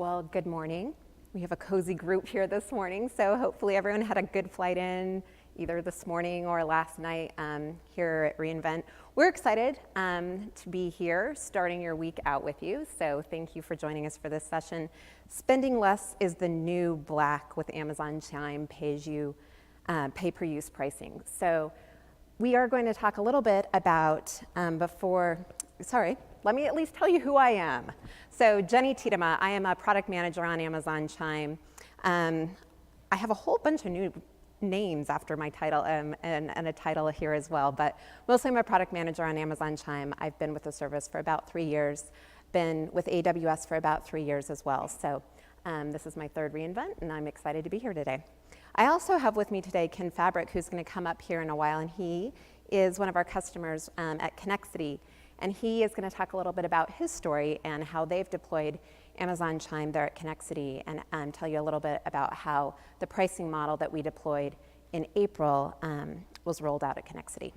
Well, good morning. We have a cozy group here this morning, so hopefully everyone had a good flight in either this morning or last night here at reInvent. We're excited to be here starting your week out with you, so thank you for joining us for this session. Spending less is the new black with Amazon Chime pay-per-use pricing. So we are going to talk a little bit about let me at least tell you who I am. So Jenny Tiedema, I am a product manager on Amazon Chime. I have a whole bunch of new names after my title and a title here as well, but mostly I'm a product manager on Amazon Chime. I've been with the service for about 3 years, been with AWS for about 3 years as well. So this is my third reInvent, and I'm excited to be here today. I also have with me today Ken Fabric, who's going to come up here in a while, and he is one of our customers at Connexity. And he is going to talk a little bit about his story and how they've deployed Amazon Chime there at Connexity, and tell you a little bit about how the pricing model that we deployed in April was rolled out at Connexity.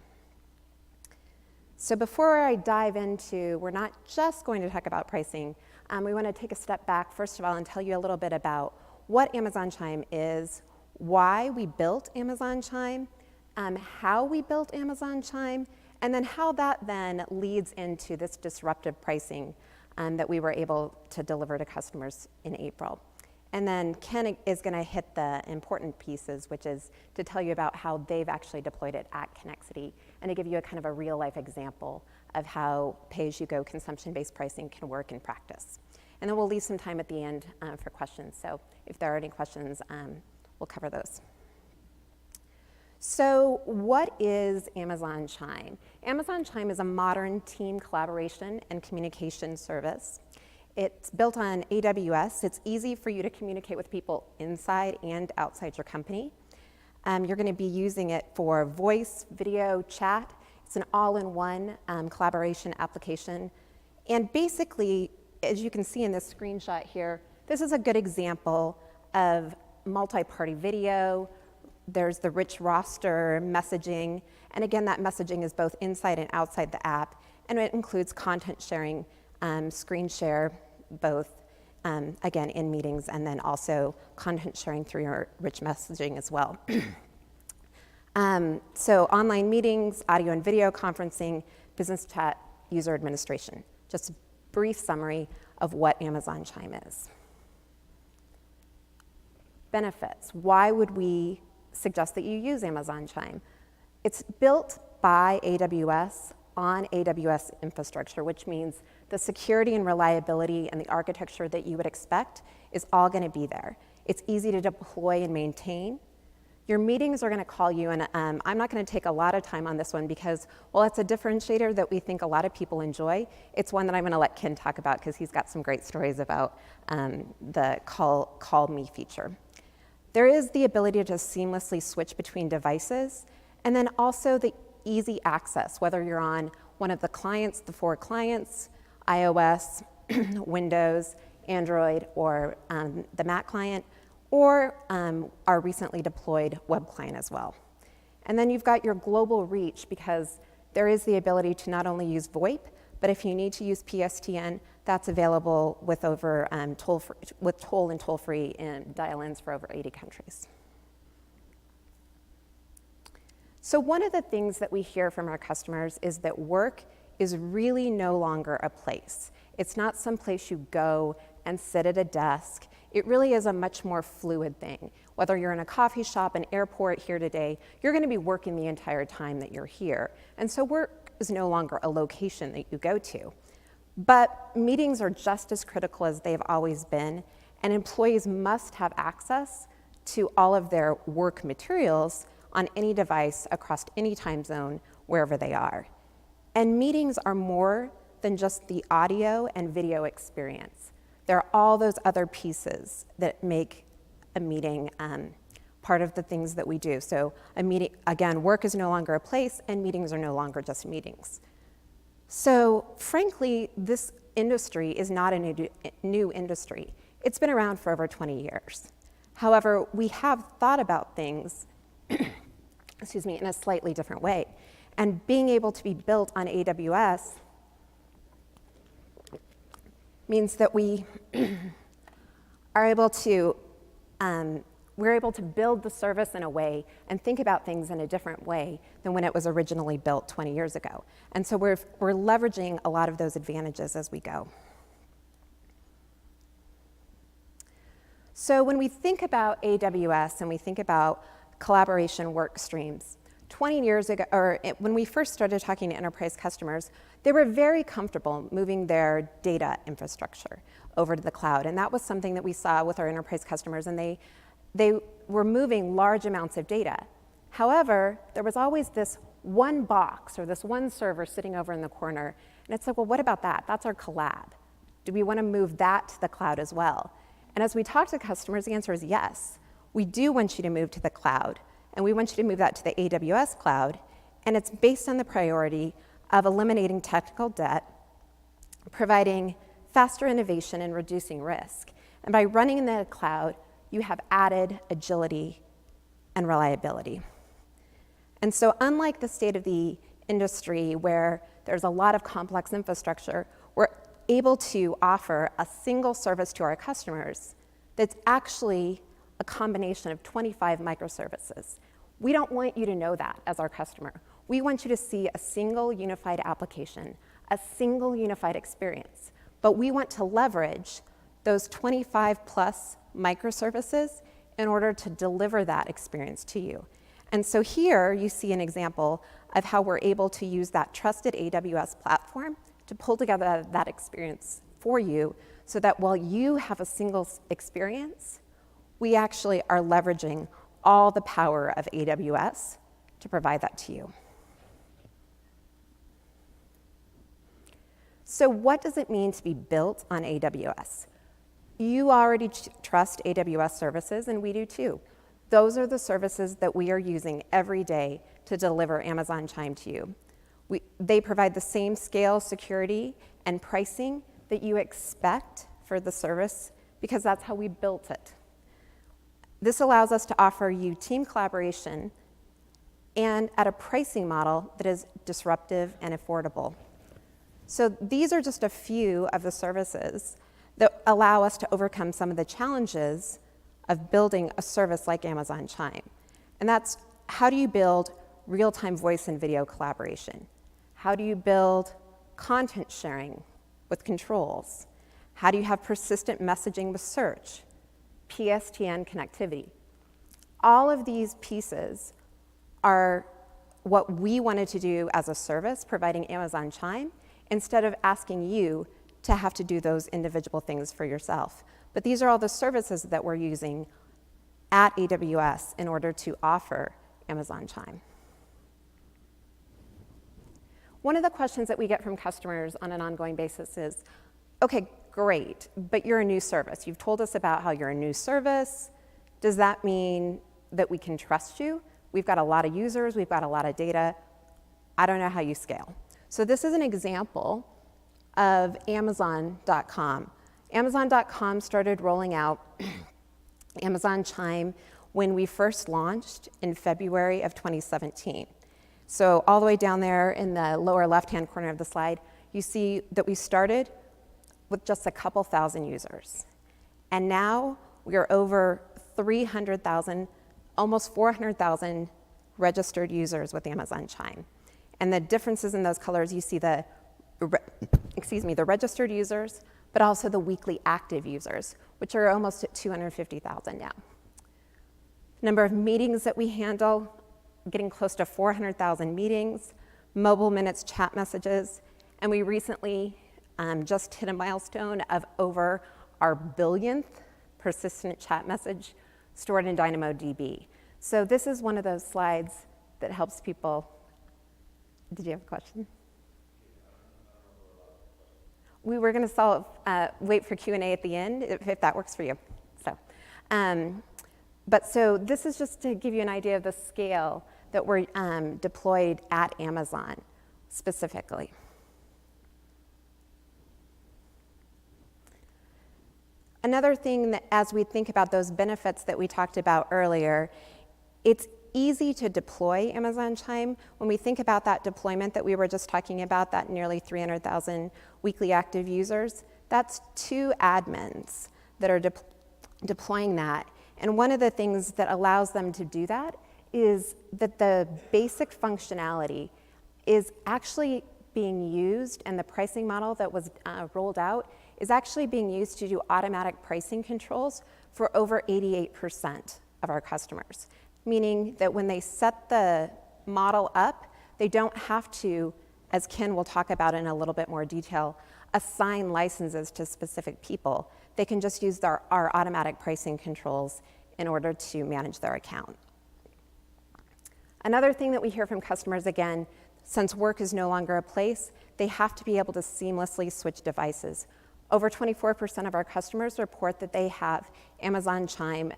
So before I dive into, we're not just going to talk about pricing, we want to take a step back first of all and tell you a little bit about what Amazon Chime is, why we built Amazon Chime, how we built Amazon Chime, and then how that then leads into this disruptive pricing that we were able to deliver to customers in April. And then Ken is going to hit the important pieces, which is to tell you about how they've actually deployed it at Connexity and to give you a kind of a real life example of how pay-as-you-go consumption-based pricing can work in practice. And then we'll leave some time at the end for questions. So if there are any questions, we'll cover those. So what is Amazon Chime? Amazon Chime is a modern team collaboration and communication service. It's built on AWS. It's easy for you to communicate with people inside and outside your company. You're going to be using it for voice, video, chat. It's an all-in-one collaboration application. And basically, as you can see in this screenshot here, this is a good example of multi-party video. There's the rich roster messaging, and again, that messaging is both inside and outside the app, and it includes content sharing, screen share, both, again, in meetings, and then also content sharing through your rich messaging as well. So online meetings, audio and video conferencing, business chat, user administration. Just a brief summary of what Amazon Chime is. Benefits. Why would we suggest that you use Amazon Chime? It's built by AWS on AWS infrastructure, which means the security and reliability and the architecture that you would expect is all going to be there. It's easy to deploy and maintain. Your meetings are going to call you, and I'm not going to take a lot of time on this one because, well, it's a differentiator that we think a lot of people enjoy. It's one that I'm going to let Ken talk about because he's got some great stories about the call me feature. There is the ability to seamlessly switch between devices, and then also the easy access, whether you're on one of the clients, the 4 clients, iOS, Windows, Android, or the Mac client, or our recently deployed web client as well. And then you've got your global reach because there is the ability to not only use VoIP, but if you need to use PSTN, that's available with over toll and toll-free dial-ins for over 80 countries. So one of the things that we hear from our customers is that work is really no longer a place. It's not some place you go and sit at a desk. It really is a much more fluid thing. Whether you're in a coffee shop, an airport here today, you're going to be working the entire time that you're here. And so work is no longer a location that you go to. But meetings are just as critical as they've always been, and employees must have access to all of their work materials on any device across any time zone, wherever they are. And meetings are more than just the audio and video experience. There are all those other pieces that make a meeting part of the things that we do. So a meeting, again, work is no longer a place, and meetings are no longer just meetings. So frankly, this industry is not a new industry. It's been around for over 20 years. However, we have thought about things excuse me, in a slightly different way. And being able to be built on AWS means that we are able to, we're able to build the service in a way and think about things in a different way than when it was originally built 20 years ago. And so we're leveraging a lot of those advantages as we go. So when we think about AWS and we think about collaboration work streams, 20 years ago, when we first started talking to enterprise customers, they were very comfortable moving their data infrastructure over to the cloud. And that was something that we saw with our enterprise customers, and they were moving large amounts of data. However, there was always this one box or this one server sitting over in the corner. And it's like, well, what about that? That's our collab. Do we want to move that to the cloud as well? And as we talk to customers, the answer is yes. We do want you to move to the cloud, and we want you to move that to the AWS cloud, and it's based on the priority of eliminating technical debt, providing faster innovation, and reducing risk. And by running in the cloud, you have added agility and reliability. And so unlike the state of the industry where there's a lot of complex infrastructure, we're able to offer a single service to our customers that's actually a combination of 25 microservices. We don't want you to know that as our customer. We want you to see a single unified application, a single unified experience. But we want to leverage those 25 plus microservices in order to deliver that experience to you. And so here you see an example of how we're able to use that trusted AWS platform to pull together that experience for you so that while you have a single experience, we actually are leveraging all the power of AWS to provide that to you. So what does it mean to be built on AWS? You already trust AWS services, and we do too. Those are the services that we are using every day to deliver Amazon Chime to you. They provide the same scale, security, and pricing that you expect for the service because that's how we built it. This allows us to offer you team collaboration and at a pricing model that is disruptive and affordable. So these are just a few of the services that allow us to overcome some of the challenges of building a service like Amazon Chime. And that's how do you build real-time voice and video collaboration? How do you build content sharing with controls? How do you have persistent messaging with search? PSTN connectivity. All of these pieces are what we wanted to do as a service, providing Amazon Chime, instead of asking you to have to do those individual things for yourself. But these are all the services that we're using at AWS in order to offer Amazon Chime. One of the questions that we get from customers on an ongoing basis is, okay, great, but you're a new service. You've told us about how you're a new service. Does that mean that we can trust you? We've got a lot of users, we've got a lot of data. I don't know how you scale. So this is an example of Amazon.com. Amazon.com started rolling out Amazon Chime when we first launched in February of 2017. So all the way down there in the lower left-hand corner of the slide, you see that we started with just a couple thousand users. And now we are over 300,000, almost 400,000 registered users with Amazon Chime. And the differences in those colors, you see the registered users, but also the weekly active users, which are almost at 250,000 now. Number of meetings that we handle, getting close to 400,000 meetings, mobile minutes, chat messages, and we recently just hit a milestone of over our billionth persistent chat message stored in DynamoDB. So this is one of those slides that helps people. Did you have a question? We were going to wait for Q&A at the end, if that works for you. So this is just to give you an idea of the scale that we're deployed at Amazon specifically. Another thing that as we think about those benefits that we talked about earlier, it's easy to deploy Amazon Chime. When we think about that deployment that we were just talking about, that nearly 300,000 weekly active users, that's 2 admins that are deploying that. And one of the things that allows them to do that is that the basic functionality is actually being used, and the pricing model that was rolled out is actually being used to do automatic pricing controls for over 88% of our customers, meaning that when they set the model up, they don't have to, as Ken will talk about in a little bit more detail, assign licenses to specific people. They can just use our automatic pricing controls in order to manage their account. Another thing that we hear from customers, again, since work is no longer a place, they have to be able to seamlessly switch devices. Over 24% of our customers report that they have Amazon Chime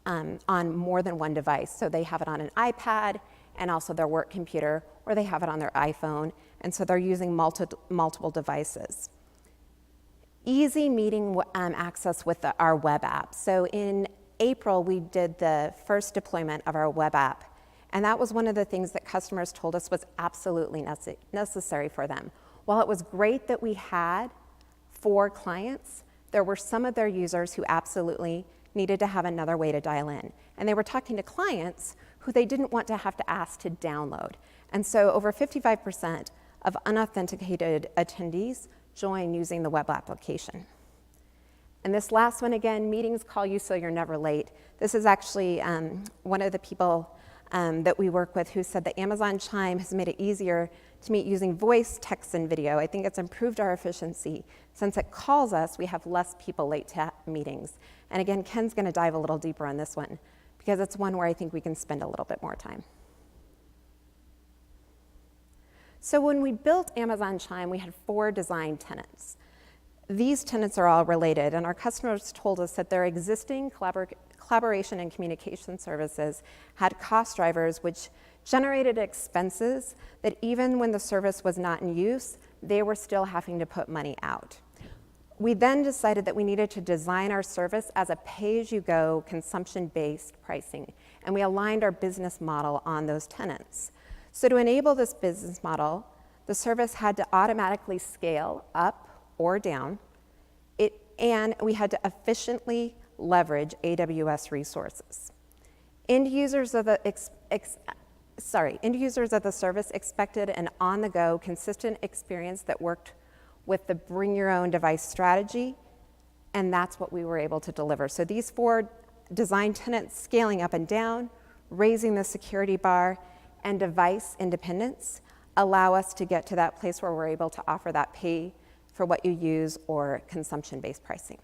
on more than one device. So they have it on an iPad and also their work computer, or they have it on their iPhone, and so they're using multiple devices. Easy meeting access with our web app. So in April, we did the first deployment of our web app, and that was one of the things that customers told us was absolutely necessary for them. While it was great that we had 4 clients, there were some of their users who absolutely needed to have another way to dial in. And they were talking to clients who they didn't want to have to ask to download. And so over 55% of unauthenticated attendees join using the web application. And this last one, again, meetings call you so you're never late. This is actually one of the people that we work with who said that Amazon Chime has made it easier to meet using voice, text, and video. I think it's improved our efficiency. Since it calls us, we have less people late to meetings. And again, Ken's going to dive a little deeper on this one because it's one where I think we can spend a little bit more time. So when we built Amazon Chime, we had 4 design tenets. These tenets are all related, and our customers told us that their existing collaboration and communication services had cost drivers which generated expenses that even when the service was not in use, they were still having to put money out. We then decided that we needed to design our service as a pay-as-you-go, consumption-based pricing, and we aligned our business model on those tenets. So to enable this business model, the service had to automatically scale up or down, and we had to efficiently leverage AWS resources. End users of the service expected an on-the-go, consistent experience that worked with the bring your own device strategy, and that's what we were able to deliver. So these 4 design tenets, scaling up and down, raising the security bar, and device independence, allow us to get to that place where we're able to offer that pay for what you use or consumption-based pricing.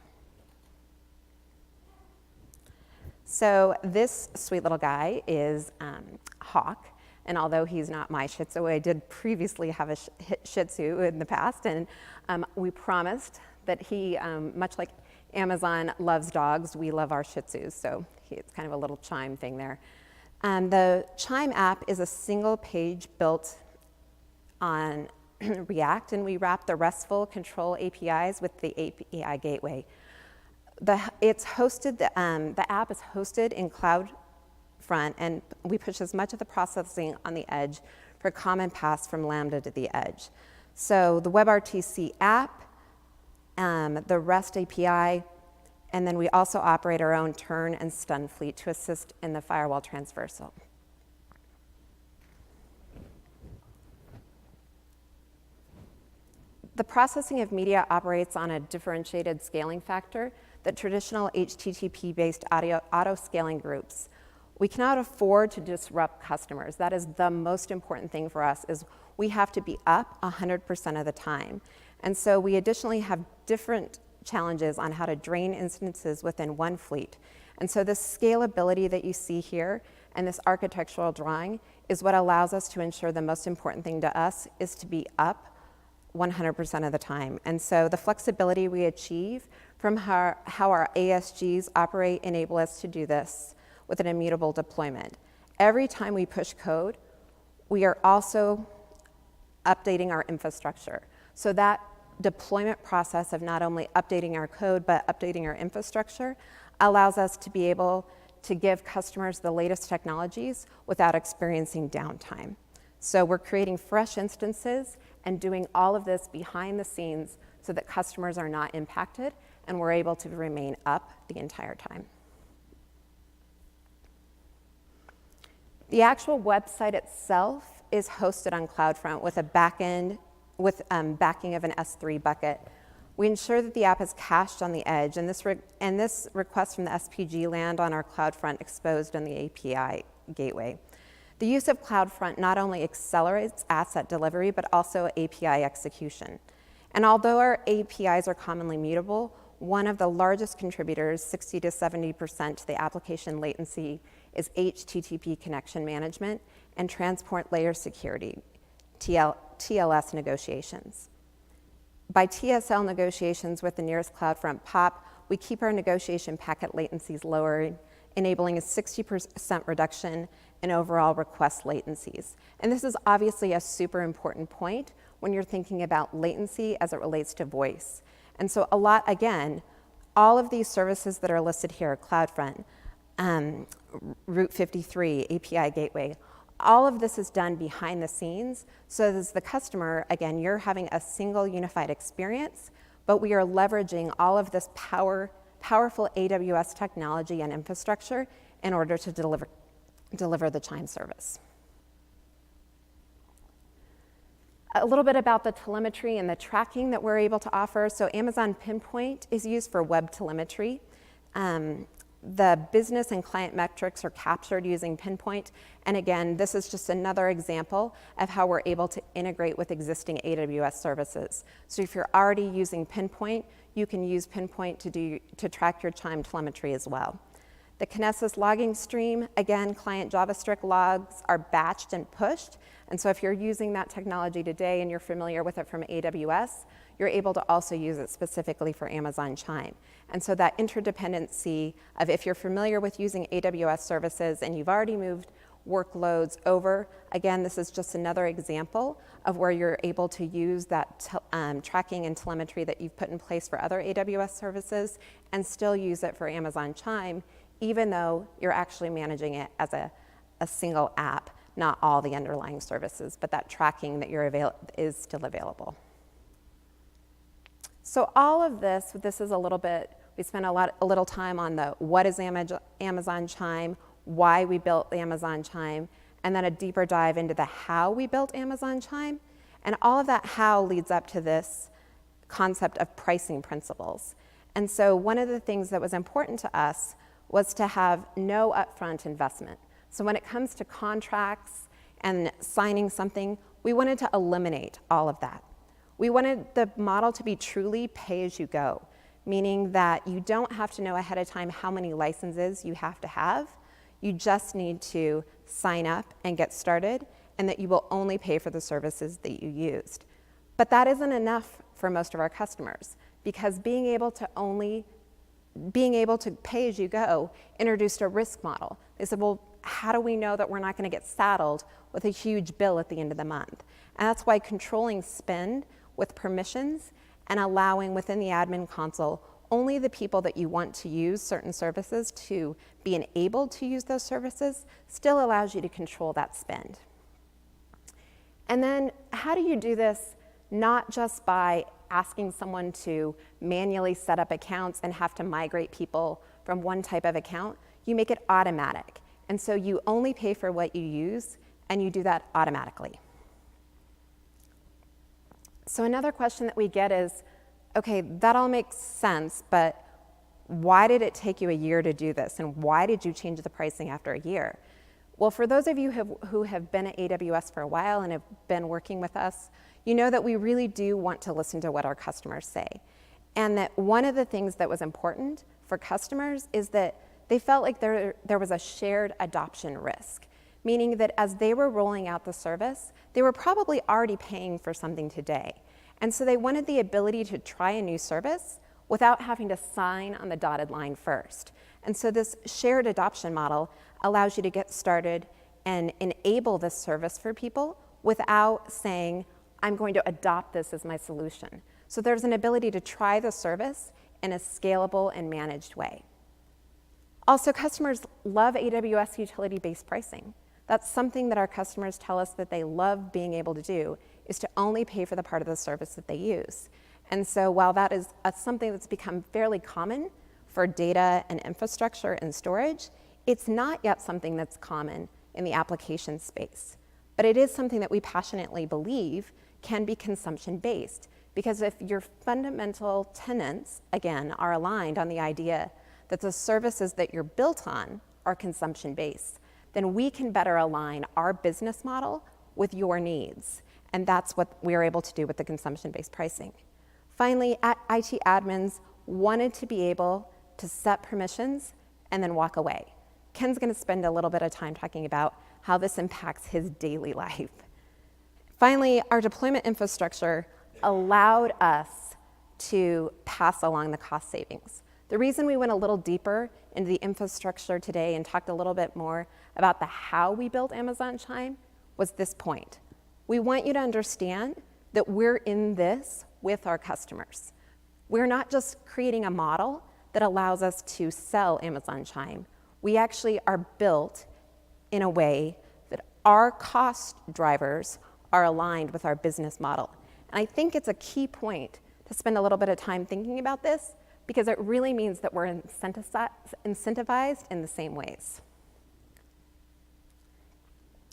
So this sweet little guy is Hawk, and although he's not my Shih Tzu, I did previously have a Shih Tzu in the past, and we promised that he, much like Amazon loves dogs, we love our Shih Tzus, so it's kind of a little Chime thing there. The Chime app is a single page built on React, and we wrap the RESTful control APIs with the API gateway. The app is hosted in CloudFront, and we push as much of the processing on the edge for common paths from Lambda to the edge. So the WebRTC app, the REST API, and then we also operate our own turn and stun fleet to assist in the firewall transversal. The processing of media operates on a differentiated scaling factor that traditional HTTP-based auto-scaling groups. We cannot afford to disrupt customers. That is the most important thing for us, is we have to be up 100% of the time. And so we additionally have different challenges on how to drain instances within one fleet. And so this scalability that you see here and this architectural drawing is what allows us to ensure the most important thing to us is to be up 100% of the time. And so the flexibility we achieve from how our ASGs operate enable us to do this with an immutable deployment. Every time we push code, we are also updating our infrastructure. So that deployment process of not only updating our code, but updating our infrastructure allows us to be able to give customers the latest technologies without experiencing downtime. So we're creating fresh instances and doing all of this behind the scenes so that customers are not impacted and we're able to remain up the entire time. The actual website itself is hosted on CloudFront with a backend with backing of an S3 bucket. We ensure that the app is cached on the edge, and this request from the SPG land on our CloudFront exposed on the API gateway. The use of CloudFront not only accelerates asset delivery, but also API execution. And although our APIs are commonly mutable, one of the largest contributors, 60 to 70% to the application latency, is HTTP connection management and transport layer security, TLS negotiations. By TSL negotiations with the nearest CloudFront POP, we keep our negotiation packet latencies lower, enabling a 60% reduction in overall request latencies. And this is obviously a super important point when you're thinking about latency as it relates to voice. And so again, all of these services that are listed here, CloudFront, Route 53, API Gateway, all of this is done behind the scenes. So as the customer, again, you're having a single unified experience, but we are leveraging all of this powerful AWS technology and infrastructure in order to deliver the Chime service. A little bit about the telemetry and the tracking that we're able to offer. So Amazon Pinpoint is used for web telemetry. The business and client metrics are captured using Pinpoint. And again, this is just another example of how we're able to integrate with existing AWS services. So if you're already using Pinpoint, you can use Pinpoint to track your Chime telemetry as well. The Kinesis logging stream, again, client JavaScript logs are batched and pushed. And so if you're using that technology today and you're familiar with it from AWS, you're able to also use it specifically for Amazon Chime. And so that interdependency of if you're familiar with using AWS services and you've already moved workloads over, again, this is just another example of where you're able to use that tracking and telemetry that you've put in place for other AWS services and still use it for Amazon Chime, even though you're actually managing it as a single app, not all the underlying services, but that tracking that is still available. So all of this is a little bit, we spent a little time on the what is Amazon Chime, why we built Amazon Chime, and then a deeper dive into the how we built Amazon Chime. And all of that how leads up to this concept of pricing principles. And so one of the things that was important to us was to have no upfront investment. So when it comes to contracts and signing something, we wanted to eliminate all of that. We wanted the model to be truly pay-as-you-go, meaning that you don't have to know ahead of time how many licenses you have to have. You just need to sign up and get started, and that you will only pay for the services that you used. But that isn't enough for most of our customers, because being able to pay as you go introduced a risk model. They said, well, how do we know that we're not going to get saddled with a huge bill at the end of the month? And that's why controlling spend with permissions and allowing within the admin console only the people that you want to use certain services to be enabled to use those services still allows you to control that spend. And then how do you do this not just by asking someone to manually set up accounts and have to migrate people from one type of account? You make it automatic. And so you only pay for what you use, and you do that automatically. So another question that we get is, okay, that all makes sense, but why did it take you a year to do this? And why did you change the pricing after a year? Well, for those of you who have been at AWS for a while and have been working with us, you know that we really do want to listen to what our customers say. And that one of the things that was important for customers is that they felt like there was a shared adoption risk, meaning that as they were rolling out the service, they were probably already paying for something today. And so they wanted the ability to try a new service without having to sign on the dotted line first. And so this shared adoption model allows you to get started and enable this service for people without saying, I'm going to adopt this as my solution. So there's an ability to try the service in a scalable and managed way. Also, customers love AWS utility-based pricing. That's something that our customers tell us that they love being able to do, is to only pay for the part of the service that they use. And so while that is something that's become fairly common for data and infrastructure and storage, it's not yet something that's common in the application space. But it is something that we passionately believe can be consumption-based, because if your fundamental tenets, again, are aligned on the idea that the services that you're built on are consumption-based, then we can better align our business model with your needs. And that's what we are able to do with the consumption-based pricing. Finally, IT admins wanted to be able to set permissions and then walk away. Ken's going to spend a little bit of time talking about how this impacts his daily life. Finally, our deployment infrastructure allowed us to pass along the cost savings. The reason we went a little deeper into the infrastructure today and talked a little bit more about the how we built Amazon Chime was this point. We want you to understand that we're in this with our customers. We're not just creating a model that allows us to sell Amazon Chime. We actually are built in a way that our cost drivers are aligned with our business model. And I think it's a key point to spend a little bit of time thinking about this, because it really means that we're incentivized in the same ways.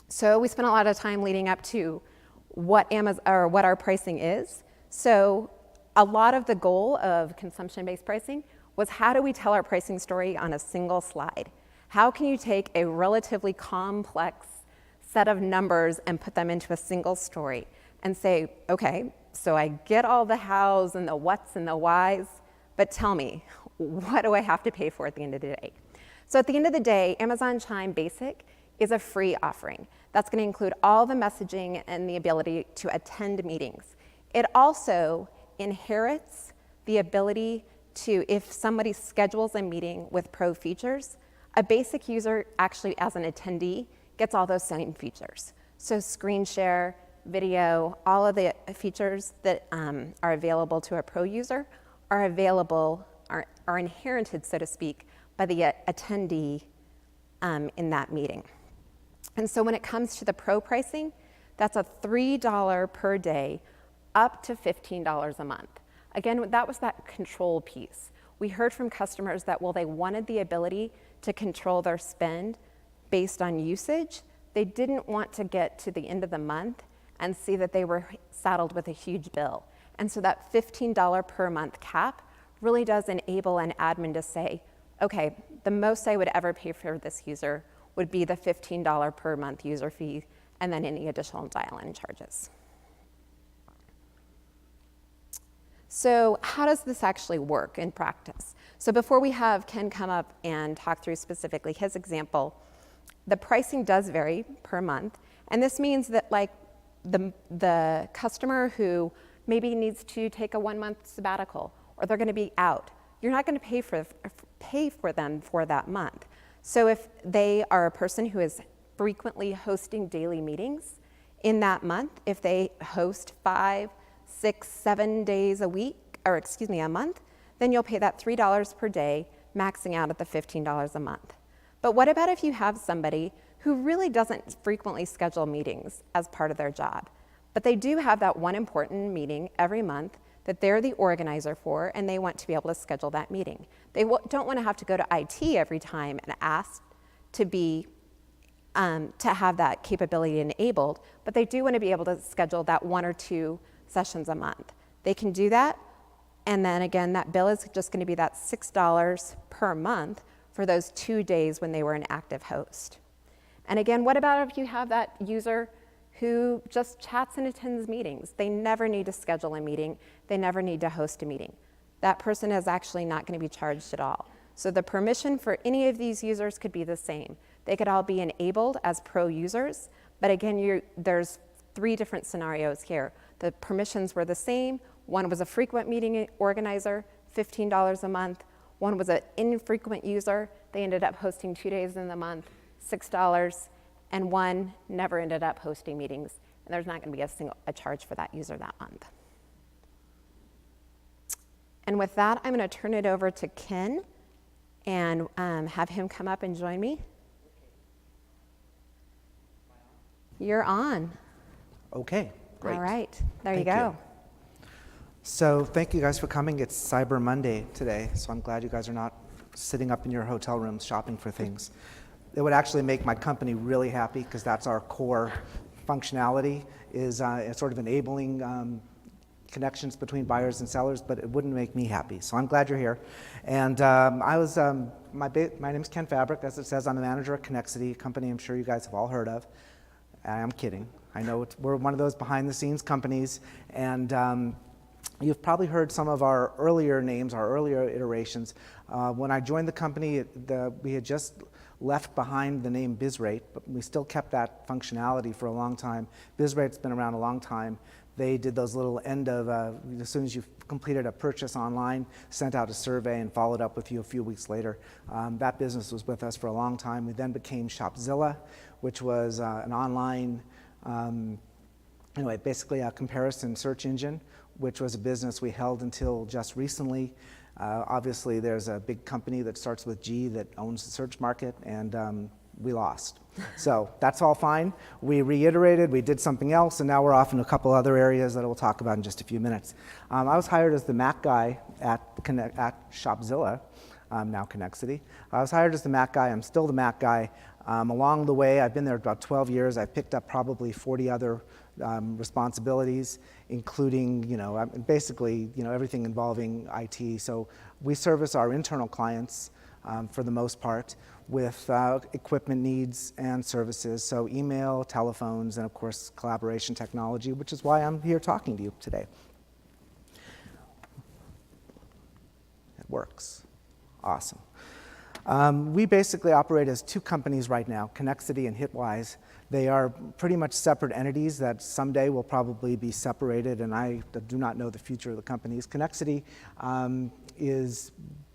So we spent a lot of time leading up to what our pricing is. So a lot of the goal of consumption-based pricing was, how do we tell our pricing story on a single slide? How can you take a relatively complex set of numbers and put them into a single story and say, okay, so I get all the hows and the whats and the whys, but tell me, what do I have to pay for at the end of the day? So at the end of the day, Amazon Chime Basic is a free offering. That's going to include all the messaging and the ability to attend meetings. It also inherits the ability to, if somebody schedules a meeting with pro features, a basic user actually, as an attendee, gets all those same features. So screen share, video, all of the features that are available to a pro user are inherited, so to speak, by the attendee in that meeting. And so when it comes to the pro pricing, that's a $3 per day up to $15 a month. Again, that was that control piece. We heard from customers that while they wanted the ability to control their spend based on usage, they didn't want to get to the end of the month and see that they were saddled with a huge bill. And so that $15 per month cap really does enable an admin to say, okay, the most I would ever pay for this user would be the $15 per month user fee, and then any additional dial-in charges. So how does this actually work in practice? So before we have Ken come up and talk through specifically his example, the pricing does vary per month. And this means that, like, the customer who maybe needs to take a 1-month sabbatical, or they're going to be out, you're not going to pay for them for that month. So if they are a person who is frequently hosting daily meetings in that month, if they host 5, 6, 7 days a month, then you'll pay that $3 per day, maxing out at the $15 a month. But what about if you have somebody who really doesn't frequently schedule meetings as part of their job, but they do have that one important meeting every month that they're the organizer for, and they want to be able to schedule that meeting. They don't want to have to go to IT every time and ask to have that capability enabled, but they do want to be able to schedule that 1 or 2 sessions a month. They can do that, and then again, that bill is just going to be that $6 per month for those 2 days when they were an active host. And again, what about if you have that user who just chats and attends meetings? They never need to schedule a meeting. They never need to host a meeting. That person is actually not going to be charged at all. So the permission for any of these users could be the same. They could all be enabled as pro users, but again, there's 3 different scenarios here. The permissions were the same. One was a frequent meeting organizer, $15 a month. One was an infrequent user. They ended up hosting 2 days in the month, $6. And one never ended up hosting meetings, and there's not going to be a charge for that user that month. And with that, I'm going to turn it over to Ken and have him come up and join me. You're on. Okay, great. All right, there you Thank go. So thank you guys for coming. It's Cyber Monday today, so I'm glad you guys are not sitting up in your hotel rooms shopping for things. It would actually make my company really happy because that's our core functionality, is sort of enabling connections between buyers and sellers, but it wouldn't make me happy. So I'm glad you're here. And my name's Ken Fabric. As it says, I'm a manager at Connexity, a company I'm sure you guys have all heard of. I'm kidding. I know we're one of those behind-the-scenes companies, and you've probably heard some of our earlier names, our earlier iterations. When I joined the company, we had just left behind the name BizRate, but we still kept that functionality for a long time. BizRate's been around a long time. They did those little as soon as you've completed a purchase online, sent out a survey and followed up with you a few weeks later. That business was with us for a long time. We then became Shopzilla, which was an online, basically a comparison search engine, which was a business we held until just recently. Obviously, there's a big company that starts with G that owns the search market, and we lost. So that's all fine. We reiterated, we did something else, and now we're off in a couple other areas that we'll talk about in just a few minutes. I was hired as the Mac guy at Shopzilla, now Connexity. I was hired as the Mac guy. I'm still the Mac guy. Along the way, I've been there about 12 years. I picked up probably 40 other responsibilities, including, basically, everything involving IT. So we service our internal clients for the most part with equipment needs and services. So email, telephones, and of course, collaboration technology, which is why I'm here talking to you today. It works. Awesome. We basically operate as two companies right now, Connexity and Hitwise. They are pretty much separate entities that someday will probably be separated, and I do not know the future of the companies. Connexity is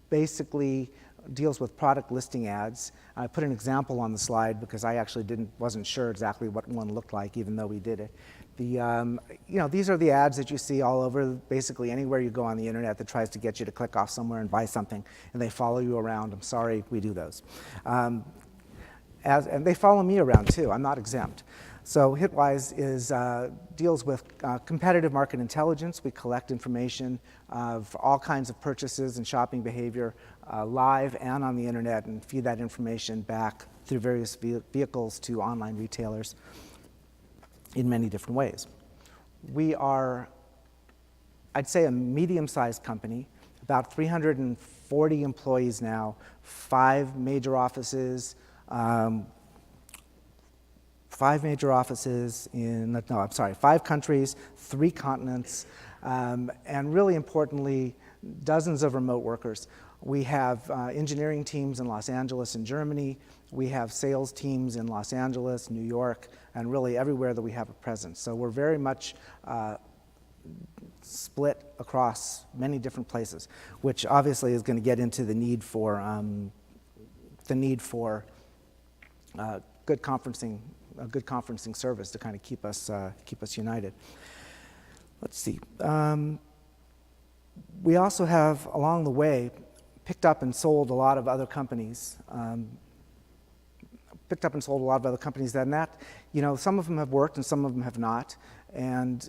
basically deals with product listing ads. I put an example on the slide because I actually wasn't sure exactly what one looked like, even though we did it. These are the ads that you see all over, basically anywhere you go on the internet that tries to get you to click off somewhere and buy something, and they follow you around. I'm sorry, we do those. And they follow me around too. I'm not exempt. So Hitwise deals with competitive market intelligence. We collect information for all kinds of purchases and shopping behavior live and on the internet, and feed that information back through various vehicles to online retailers in many different ways. We are, I'd say, a medium-sized company, about 340 employees now, 5 major offices, 5 countries, 3 continents, and really importantly, dozens of remote workers. We have engineering teams in Los Angeles and Germany. We have sales teams in Los Angeles, New York, and really everywhere that we have a presence. So we're very much split across many different places, which obviously is going to get into the need for good conferencing service to kind of keep us united. Let's see. We also have, along the way, picked up and sold a lot of other companies. Some of them have worked and some of them have not. And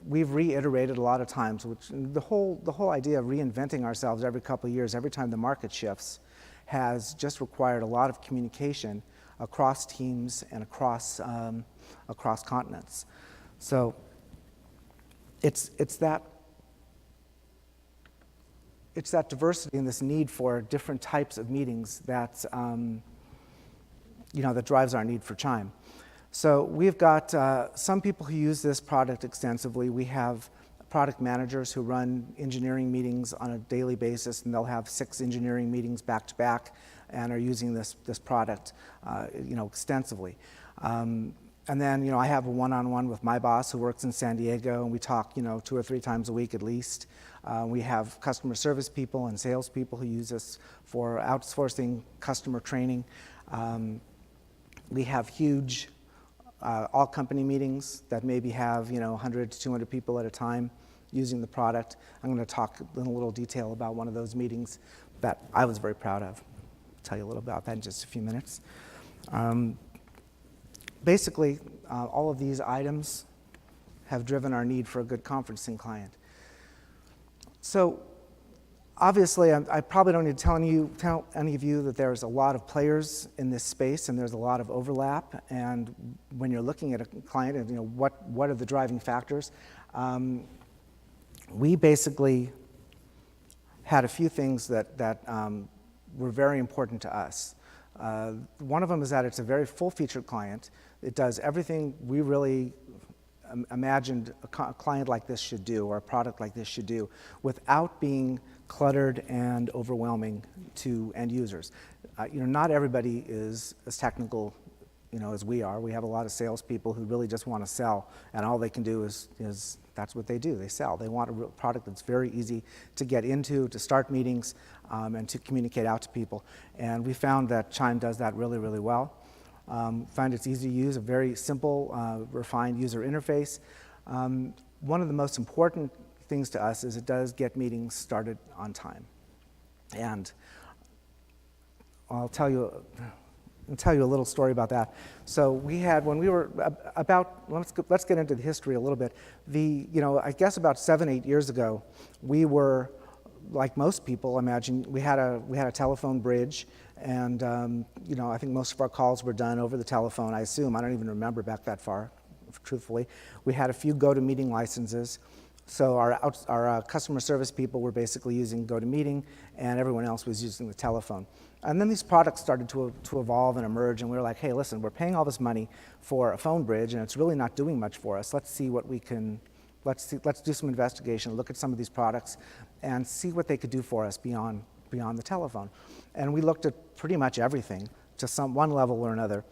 we've reiterated a lot of times, which the whole idea of reinventing ourselves every couple of years, every time the market shifts, has just required a lot of communication across teams and across continents. So it's that diversity and this need for different types of meetings that that drives our need for Chime. So we've got some people who use this product extensively. We have product managers who run engineering meetings on a daily basis, and they'll have 6 engineering meetings back to back and are using this product extensively. And then I have a one-on-one with my boss who works in San Diego, and we talk 2 or 3 times a week at least. We have customer service people and sales people who use us for outsourcing customer training. We have huge all-company meetings that maybe have 100 to 200 people at a time using the product. I'm going to talk in a little detail about one of those meetings that I was very proud of. I'll tell you a little about that in just a few minutes. Basically, all of these items have driven our need for a good conferencing client. So obviously, I probably don't need to tell any of you that there's a lot of players in this space and there's a lot of overlap. And when you're looking at a client and what are the driving factors, we basically had a few things that were very important to us. One of them is that it's a very full-featured client. It does everything we really imagined a client like this should do, or a product like this should do, without being cluttered and overwhelming to end users. Not everybody is as technical as we are. We have a lot of salespeople who really just want to sell, and all they can do is that's what they do. They sell. They want a real product that's very easy to get into, to start meetings, and to communicate out to people. And we found that Chime does that really, really well. Find it's easy to use, a very simple, refined user interface. One of the most important things to us is it does get meetings started on time. And I'll tell you a little story about that. So we had, when we were let's get into the history a little bit. I guess about 7-8 years ago, we were, like most people, imagine, we had a telephone bridge, and I think most of our calls were done over the telephone, I assume. I don't even remember back that far, truthfully. We had a few GoToMeeting licenses. So our customer service people were basically using GoToMeeting, and everyone else was using the telephone. And then these products started to evolve and emerge, and we were like, hey, listen, we're paying all this money for a phone bridge, and it's really not doing much for us. Let's see what we can, let's do some investigation, look at some of these products, and see what they could do for us beyond the telephone. And we looked at pretty much everything to one level or another.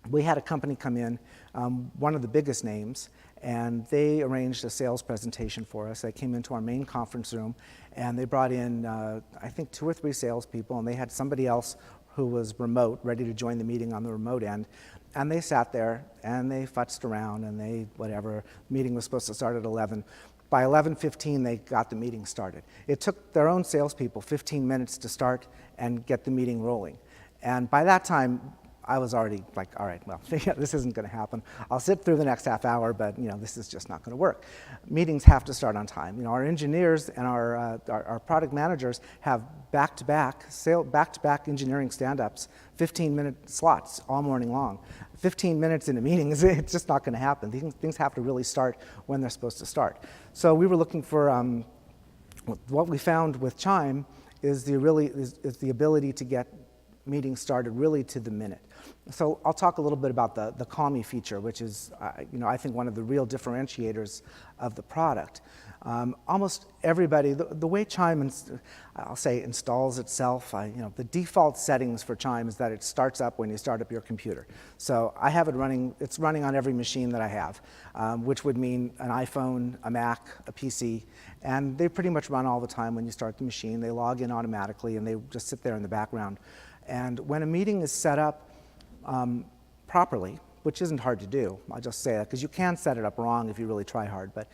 We had a company come in, one of the biggest names, and they arranged a sales presentation for us. They came into our main conference room, and they brought in, I think, 2 or 3 salespeople, and they had somebody else who was remote, ready to join the meeting on the remote end. And they sat there, and they futzed around, and the meeting was supposed to start at 11. By 11:15, they got the meeting started. It took their own salespeople 15 minutes to start and get the meeting rolling. And by that time, I was already like, all right, well, this isn't going to happen. I'll sit through the next half hour, but this is just not going to work. Meetings have to start on time. Our engineers and our product managers have back-to-back engineering stand-ups, 15-minute slots all morning long. 15 minutes in a meeting, it's just not going to happen. Things have to really start when they're supposed to start. So we were looking for what we found with Chime is the ability to get meetings started really to the minute. So I'll talk a little bit about the Call Me feature, which is, I think, one of the real differentiators of the product. Almost everybody, the way Chime, I'll say, installs itself, the default settings for Chime is that it starts up when you start up your computer. So I have it running, it's running on every machine that I have, which would mean an iPhone, a Mac, a PC, and they pretty much run all the time when you start the machine. They log in automatically, and they just sit there in the background. And when a meeting is set up properly, which isn't hard to do, I'll just say that, because you can set it up wrong if you really try hard, but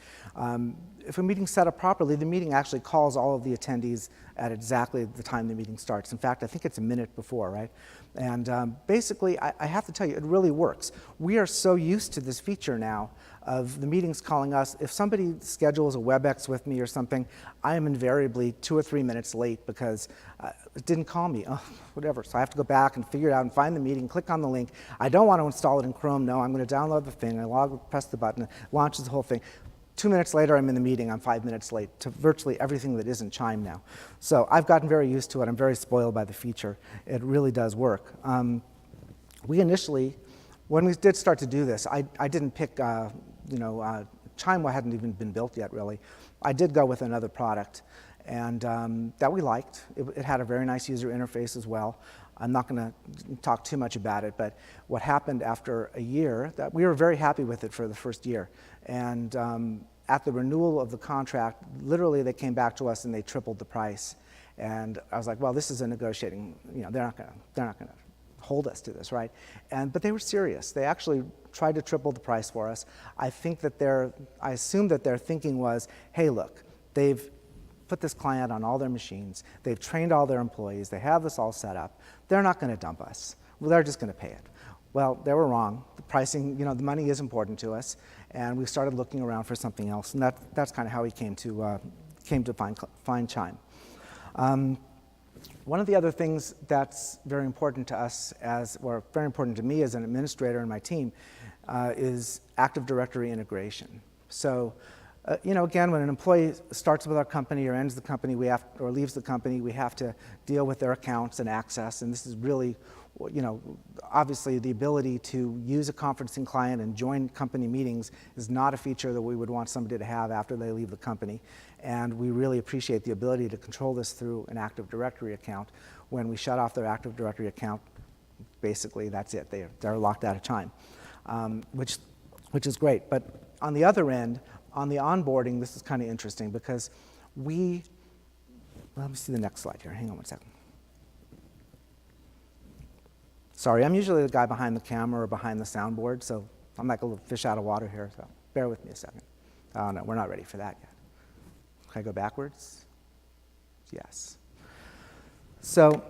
if a meeting's set up properly, the meeting actually calls all of the attendees at exactly the time the meeting starts. In fact, I think it's a minute before, right? And basically, I have to tell you, it really works. We are so used to this feature now of the meetings calling us. If somebody schedules a WebEx with me or something, I am invariably 2 or 3 minutes late because it didn't call me, whatever. So I have to go back and figure it out and find the meeting, click on the link. I don't want to install it in Chrome. No, I'm going to download the thing. Press the button, it launches the whole thing. 2 minutes later, I'm in the meeting. I'm 5 minutes late to virtually everything that isn't Chime now. So I've gotten very used to it. I'm very spoiled by the feature. It really does work. We initially, when we did start to do this, I didn't pick, Chime hadn't even been built yet, really. I did go with another product, and that we liked. It had a very nice user interface as well. I'm not going to talk too much about it, but what happened after a year, that we were very happy with it for the first year. And at the renewal of the contract, literally they came back to us and they tripled the price. And I was like, well, this is a negotiating, they're not going to hold us to this, right? But they were serious. They actually tried to triple the price for us. I assume that their thinking was, hey, look, they've put this client on all their machines. They've trained all their employees. They have this all set up. They're not going to dump us. Well, they're just going to pay it. Well, they were wrong. The pricing, the money is important to us, and we started looking around for something else, and that's kind of how we came to came to find Chime. One of the other things that's very important to us or very important to me as an administrator and my team, is Active Directory integration. So, again, when an employee starts with our company or ends the company, or leaves the company, we have to deal with their accounts and access, and this is really, obviously the ability to use a conferencing client and join company meetings is not a feature that we would want somebody to have after they leave the company. And we really appreciate the ability to control this through an Active Directory account. When we shut off their Active Directory account, basically that's it. They're locked out of Chime, which is great. But on the other end, on the onboarding, this is kind of interesting because let me see the next slide here. Hang on one second. Sorry, I'm usually the guy behind the camera or behind the soundboard, so I'm like a little fish out of water here, so bear with me a second. Oh, no, we're not ready for that yet. Can I go backwards? Yes. So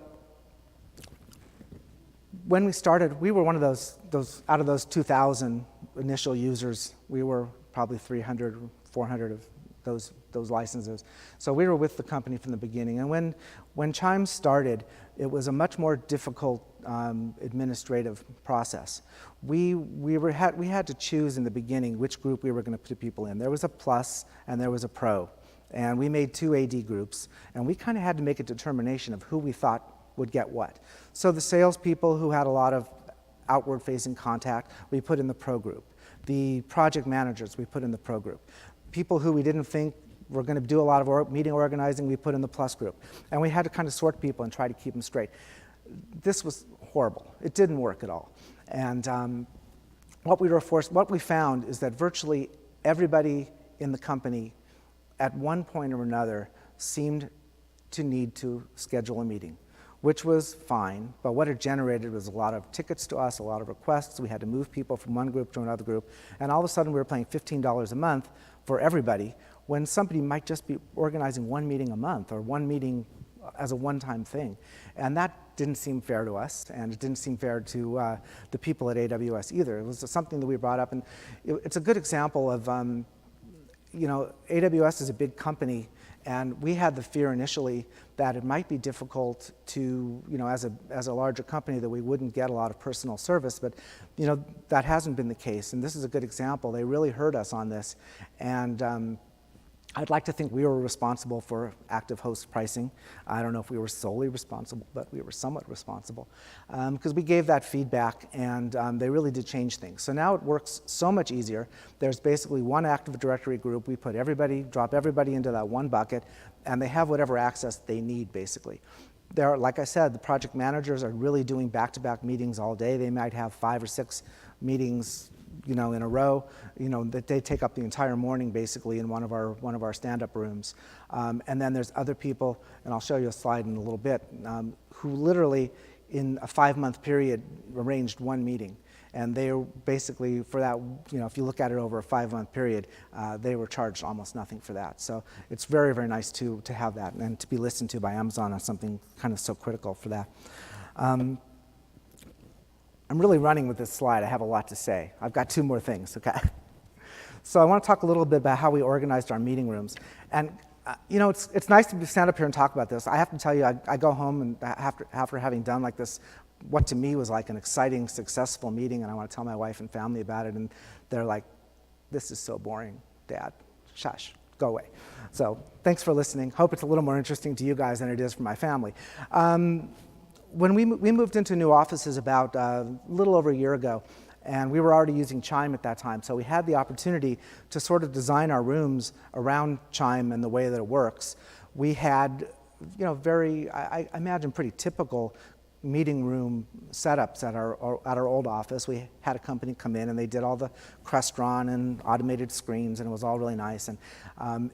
when we started, we were one of those out of those 2,000 initial users, we were probably 300, 400 of those licenses. So we were with the company from the beginning. And when Chime started, it was a much more difficult administrative process. We had to choose in the beginning which group we were going to put people in. There was a plus and there was a pro. And we made 2 AD groups, and we kind of had to make a determination of who we thought would get what. So the salespeople who had a lot of outward-facing contact, we put in the pro group. The project managers, we put in the pro group. People who we didn't think were going to do a lot of meeting organizing, we put in the plus group. And we had to kind of sort people and try to keep them straight. This was horrible. It didn't work at all. And what we found is that virtually everybody in the company at one point or another seemed to need to schedule a meeting, which was fine, but what it generated was a lot of tickets to us, a lot of requests. We had to move people from one group to another group, and all of a sudden we were paying $15 a month for everybody when somebody might just be organizing one meeting a month or one meeting as a one-time thing. And that didn't seem fair to us, and it didn't seem fair to the people at AWS either. It was something that we brought up, and it's a good example of AWS is a big company, and we had the fear initially that it might be difficult to, as a larger company, that we wouldn't get a lot of personal service, but, that hasn't been the case, and this is a good example. They really heard us on this, and I'd like to think we were responsible for active host pricing. I don't know if we were solely responsible, but we were somewhat responsible because we gave that feedback, and they really did change things. So now it works so much easier. There's basically one Active Directory group. We drop everybody into that one bucket, and they have whatever access they need, basically. Like I said, the project managers are really doing back-to-back meetings all day. They might have 5 or 6 meetings in a row, that they take up the entire morning basically in one of our stand-up rooms. And then there's other people, and I'll show you a slide in a little bit, who literally in a 5-month period arranged one meeting. And they were basically, for that, if you look at it over a 5-month period, they were charged almost nothing for that. So it's very, very nice to have that and to be listened to by Amazon on something kind of so critical for that. I'm really running with this slide. I have a lot to say. I've got 2 more things, okay? So I want to talk a little bit about how we organized our meeting rooms. And, it's nice to stand up here and talk about this. I have to tell you, I go home and after having done like this, what to me was like an exciting, successful meeting, and I want to tell my wife and family about it, and they're like, this is so boring, Dad. Shush, go away. So thanks for listening. Hope it's a little more interesting to you guys than it is for my family. When we moved into new offices about a little over a year ago, and we were already using Chime at that time, so we had the opportunity to sort of design our rooms around Chime and the way that it works. We had, I imagine pretty typical meeting room setups at our old office. We had a company come in and they did all the Crestron and automated screens, and it was all really nice, and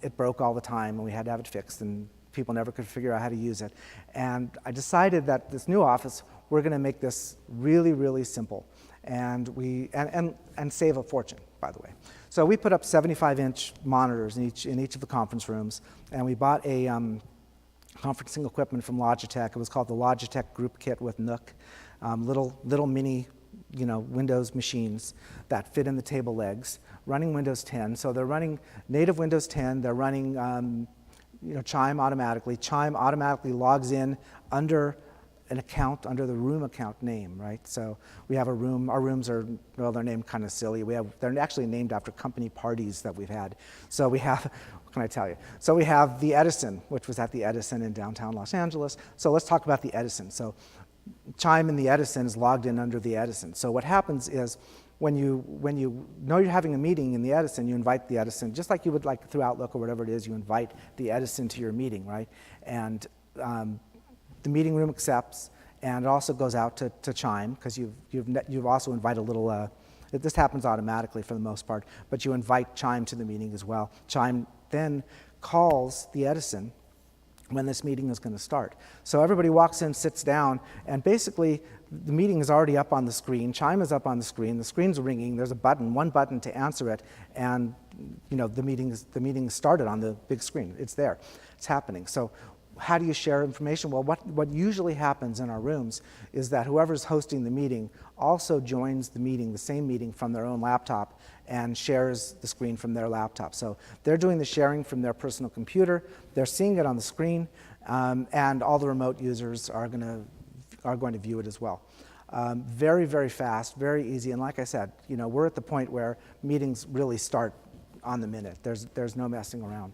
it broke all the time and we had to have it fixed, and people never could figure out how to use it. And I decided that this new office, we're going to make this really, really simple, and and save a fortune, by the way. So we put up 75-inch monitors in each of the conference rooms, and we bought a conferencing equipment from Logitech. It was called the Logitech Group Kit with Nook, little mini Windows machines that fit in the table legs, running Windows 10. So they're running native Windows 10. They're running Chime automatically. Chime automatically logs in under an account, under the room account name, right? So we have a room. Our rooms are, well, they're named kind of silly. They're actually named after company parties that we've had. So we have, what can I tell you? So we have the Edison, which was at the Edison in downtown Los Angeles. So let's talk about the Edison. So Chime in the Edison is logged in under the Edison. So what happens is when you know you're having a meeting in the Edison, you invite the Edison, just like you would like through Outlook or whatever it is, you invite the Edison to your meeting, right? And the meeting room accepts, and it also goes out to Chime, because you've also invited a little, this happens automatically for the most part, but you invite Chime to the meeting as well. Chime then calls the Edison when this meeting is going to start. So everybody walks in, sits down, and basically the meeting is already up on the screen. Chime is up on the screen's ringing, there's a button, one button to answer it, and the meeting is started on the big screen. It's there, it's happening. So how do you share information? Well, what usually happens in our rooms is that whoever's hosting the meeting also joins the meeting, the same meeting, from their own laptop and shares the screen from their laptop. So they're doing the sharing from their personal computer, they're seeing it on the screen, and all the remote users are going to view it as well. Very, very fast, very easy, and like I said, we're at the point where meetings really start on the minute. There's no messing around,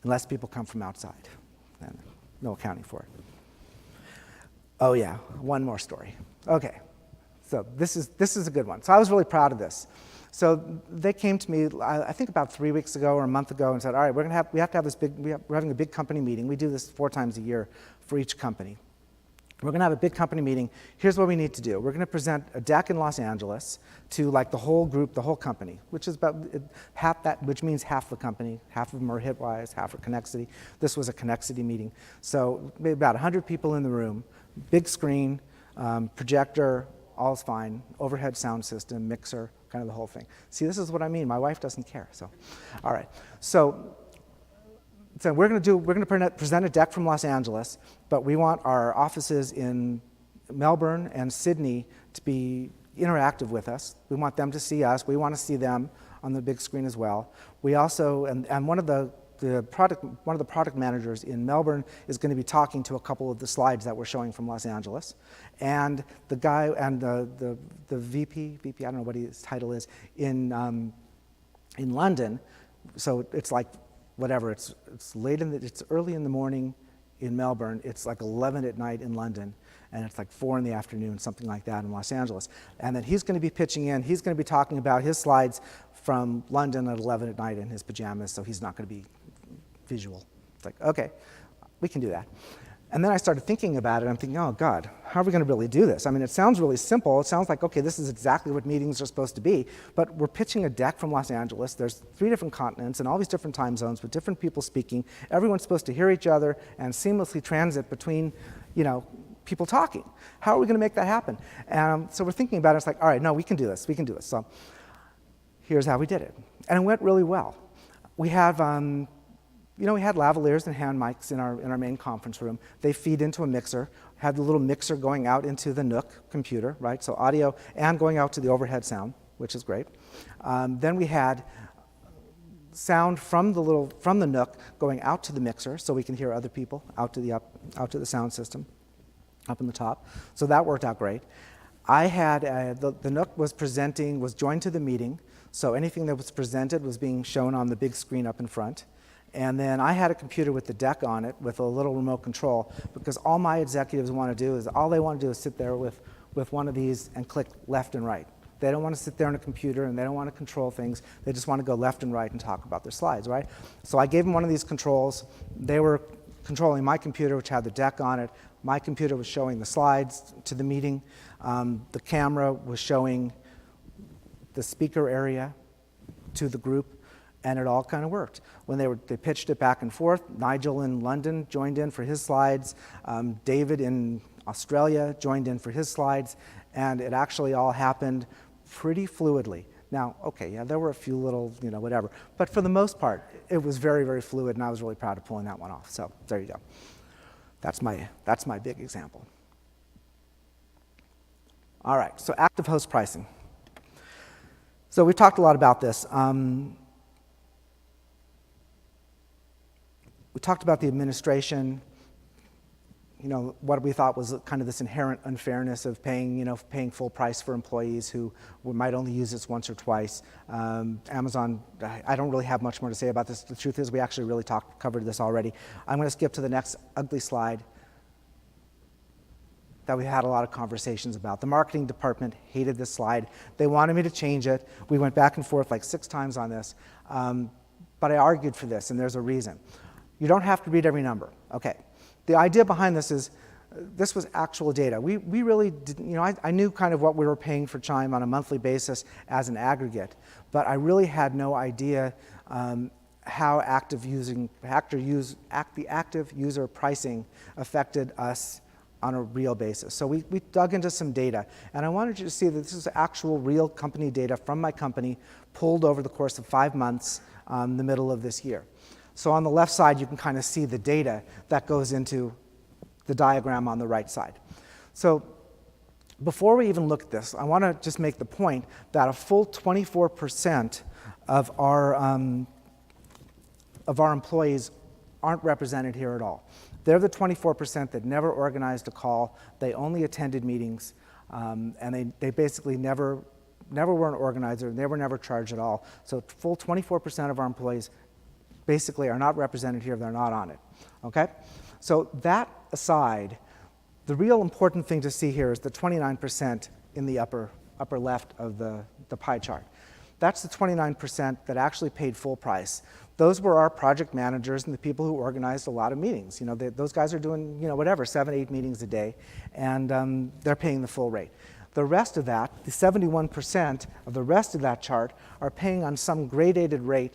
unless people come from outside. And no accounting for it. Oh yeah, one more story. Okay, so this is a good one. So I was really proud of this. So they came to me, I think about 3 weeks ago or a month ago, and said, all right, we have to have this we're having a big company meeting. We do this 4 times a year for each company. We're going to have a big company meeting. Here's what we need to do. We're going to present a deck in Los Angeles to like the whole group, the whole company, which is about half that, which means half the company. Half of them are Hitwise, half are Connexity. This was a Connexity meeting. So maybe about 100 people in the room, big screen, projector, all's fine, overhead sound system, mixer, kind of the whole thing. See, this is what I mean. My wife doesn't care. So, all right. So we're going to present a deck from Los Angeles, but we want our offices in Melbourne and Sydney to be interactive with us. We want them to see us. We want to see them on the big screen as well. We also, and one of the product managers in Melbourne is going to be talking to a couple of the slides that we're showing from Los Angeles, and the guy and the VP, I don't know what his title is, in London. So it's like, whatever, it's early in the morning in Melbourne, it's like 11 at night in London, and it's like 4 in the afternoon, something like that in Los Angeles. And then he's going to be pitching in, he's going to be talking about his slides from London at 11 at night in his pajamas, so he's not going to be visual. It's like, okay, we can do that. And then I started thinking about it. I'm thinking, oh, God, how are we going to really do this? I mean, it sounds really simple. It sounds like, okay, this is exactly what meetings are supposed to be. But we're pitching a deck from Los Angeles. There's 3 different continents and all these different time zones with different people speaking. Everyone's supposed to hear each other and seamlessly transit between, people talking. How are we going to make that happen? So we're thinking about it. It's like, all right, no, we can do this. We can do this. So here's how we did it. And it went really well. We have... we had lavaliers and hand mics in our main conference room. They feed into a mixer, had the little mixer going out into the Nook computer, right? So audio and going out to the overhead sound, which is great. Then we had sound from the Nook going out to the mixer, so we can hear other people out to the sound system, up in the top. So that worked out great. I had the Nook was joined to the meeting, so anything that was presented was being shown on the big screen up in front. And then I had a computer with the deck on it with a little remote control, because all my executives want to do is sit there with one of these and click left and right. They don't want to sit there on a computer and they don't want to control things. They just want to go left and right and talk about their slides, right? So I gave them one of these controls. They were controlling my computer, which had the deck on it. My computer was showing the slides to the meeting. The camera was showing the speaker area to the group. And it all kind of worked. When they pitched it back and forth, Nigel in London joined in for his slides, David in Australia joined in for his slides, and it actually all happened pretty fluidly. Now, okay, yeah, there were a few little, whatever, but for the most part, it was very, very fluid, and I was really proud of pulling that one off. So there you go. That's my big example. All right, so active host pricing. So we've talked a lot about this. We talked about the administration, what we thought was kind of this inherent unfairness of paying full price for employees who might only use this once or twice. Amazon, I don't really have much more to say about this. The truth is we actually really covered this already. I'm going to skip to the next ugly slide that we had a lot of conversations about. The marketing department hated this slide. They wanted me to change it. We went back and forth like 6 times on this. But I argued for this, and there's a reason. You don't have to read every number. Okay. The idea behind this is, this was actual data. We really didn't, I knew kind of what we were paying for Chime on a monthly basis as an aggregate, but I really had no idea how the active user pricing affected us on a real basis. So we dug into some data, and I wanted you to see that this is actual real company data from my company pulled over the course of 5 months in the middle of this year. So on the left side, you can kind of see the data that goes into the diagram on the right side. So before we even look at this, I want to just make the point that a full 24% of our employees aren't represented here at all. They're the 24% that never organized a call. They only attended meetings, and they basically never were an organizer. They were never charged at all. So full 24% of our employees basically are not represented here. They're not on it. Okay? So that aside, the real important thing to see here is the 29% in the upper left of the pie chart. That's the 29% that actually paid full price. Those were our project managers and the people who organized a lot of meetings. Those guys are doing, whatever, 7, 8 meetings a day, and they're paying the full rate. The rest of that, the 71% of the rest of that chart, are paying on some gradated rate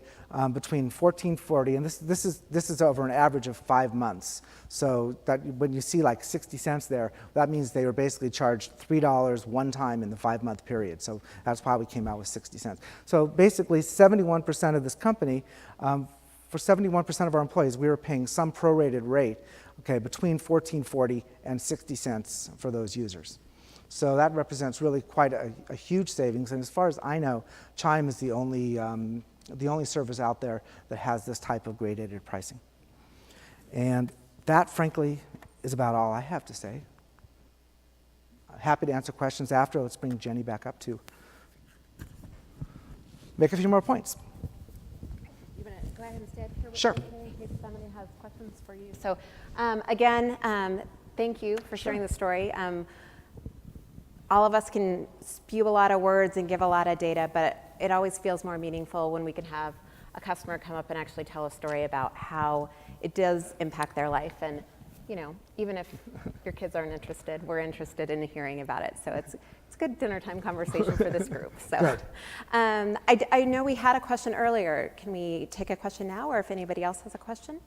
between $14.40, and this is over an average of 5 months. So that when you see like 60 cents there, that means they were basically charged $3 one time in the 5-month period. So that's why we came out with 60 cents. So basically, 71% of this company, for 71% of our employees, we were paying some prorated rate, okay, between $14.40 and 60 cents for those users. So that represents really quite a huge savings. And as far as I know, Chime is the only service out there that has this type of gradated pricing. And that, frankly, is about all I have to say. Happy to answer questions after. Let's bring Jenny back up to make a few more points. You want to go ahead and stay up here with Sure. me in case somebody has questions for you. So again, thank you for sharing the story. All of us can spew a lot of words and give a lot of data, but it always feels more meaningful when we can have a customer come up and actually tell a story about how it does impact their life. And even if your kids aren't interested, we're interested in hearing about it. So it's good dinner time conversation for this group. So I know we had a question earlier. Can we take a question now, or if anybody else has a question?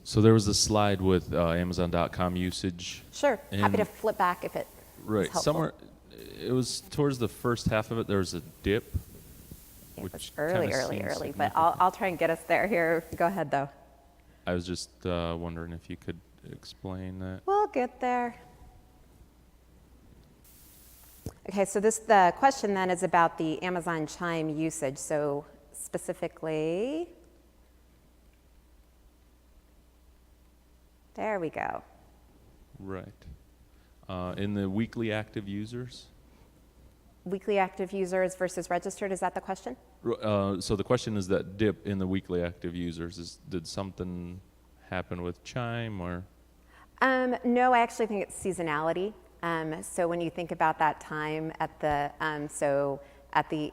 So there was a slide with Amazon.com usage. Sure. Happy to flip back if it Right. is helpful. Somewhere, it was towards the first half of it, there was a dip. It was which early, kinda early, seems but significant. I'll try and get us there here. Go ahead, though. I was just wondering if you could explain that. We'll get there. Okay, so the question then is about the Amazon Chime usage. So specifically, there we go. Right. In the weekly active users? Weekly active users versus registered, is that the question? So the question is that dip in the weekly active users. Did something happen with Chime or? No, I actually think it's seasonality. So when you think about that time at the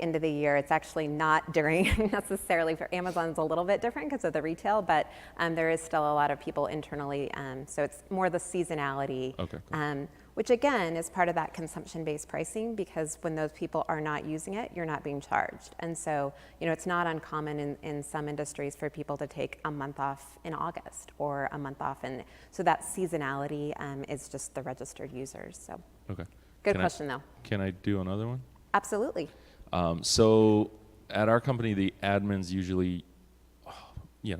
end of the year, it's actually not during necessarily for Amazon's a little bit different because of the retail, but there is still a lot of people internally. So it's more the seasonality, Okay, cool. which again is part of that consumption-based pricing, because when those people are not using it, you're not being charged. And so, it's not uncommon in some industries for people to take a month off in August or a month off. And so that seasonality is just the registered users. So Okay. good question though. Can I do another one? Absolutely. So at our company, the admins usually,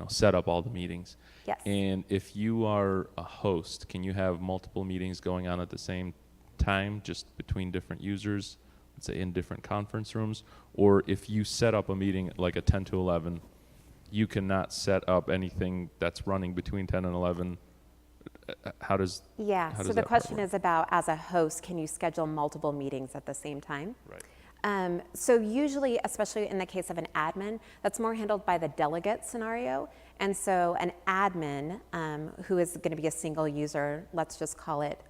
set up all the meetings. Yes. And if you are a host, can you have multiple meetings going on at the same time, just between different users, let's say in different conference rooms? Or if you set up a meeting like a 10 to 11, you cannot set up anything that's running between 10 and 11. How does Yeah, how so does the that part question work? is about, as a host, can you schedule multiple meetings at the same time? Right. So usually, especially in the case of an admin, that's more handled by the delegate scenario. And so an admin who is going to be a single user, let's just call it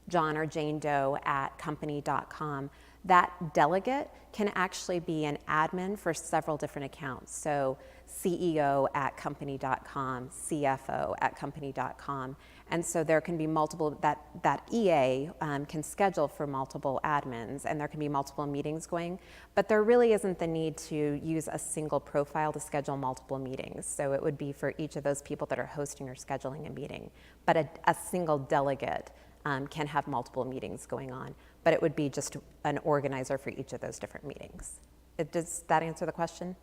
John or Jane Doe at company.com, that delegate can actually be an admin for several different accounts. So CEO at company.com, CFO at company.com. And so there can be multiple, that EA can schedule for multiple admins, and there can be multiple meetings going, but there really isn't the need to use a single profile to schedule multiple meetings. So it would be for each of those people that are hosting or scheduling a meeting. But a single delegate can have multiple meetings going on, but it would be just an organizer for each of those different meetings. Does that answer the question?